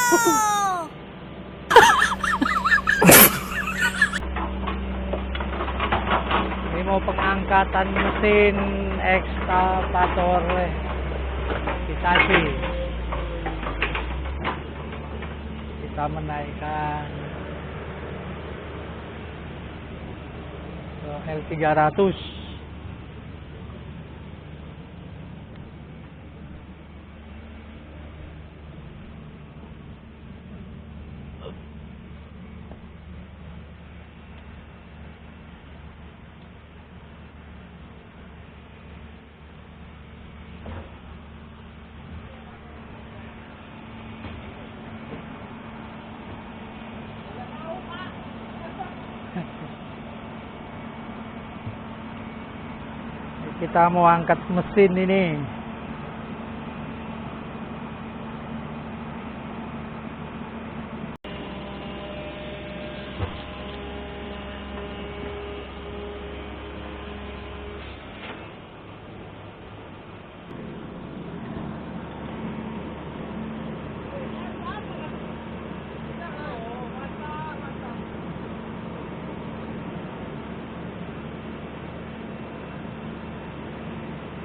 Ini mau pengangkatan mesin ekskavator kita sih. Kita menaikkan ke L300. Kita mau angkat mesin ini.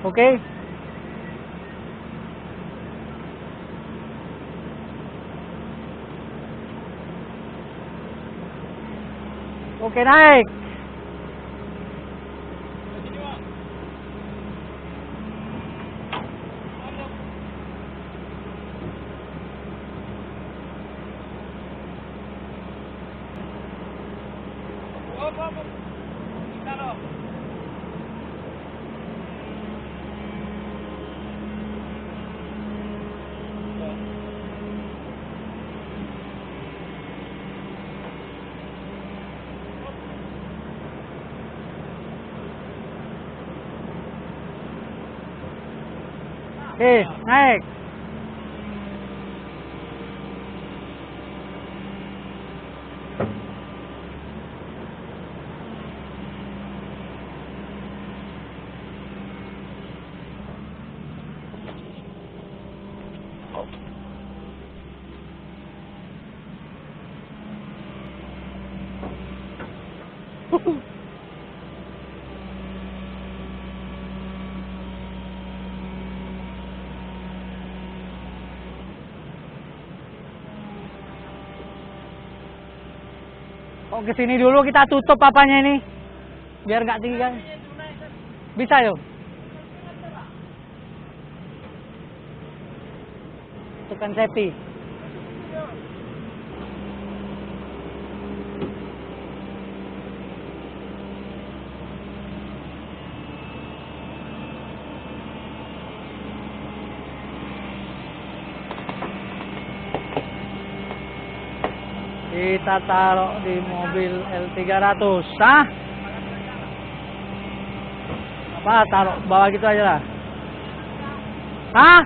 Oke. Oke, naik. Oke, naik. Kok kesini dulu kita tutup papanya ini biar nggak tinggi kan? Bisa yuk. Tekan safety. Kita taruh di mobil L300. Hah? Apa? Taruh bawah gitu aja lah. Hah?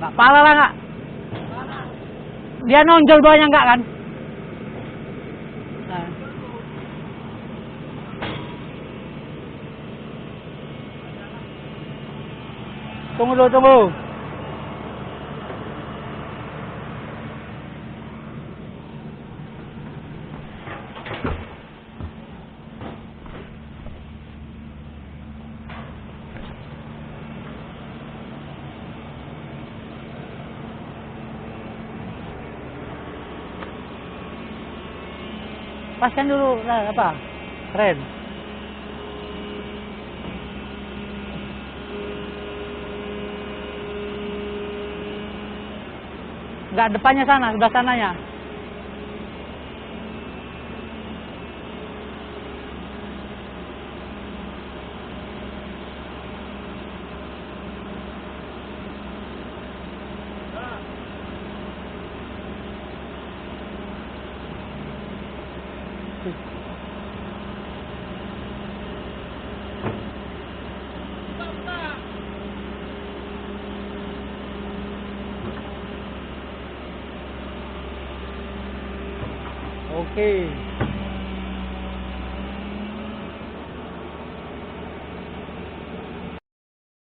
Nggak pala lah nggak? Dia nonjol bawahnya nggak kan? Nah. Tunggu dulu, tunggu. Paskan dulu, nah, apa? Keren. Enggak, depannya sana, sebelah sananya. Oke.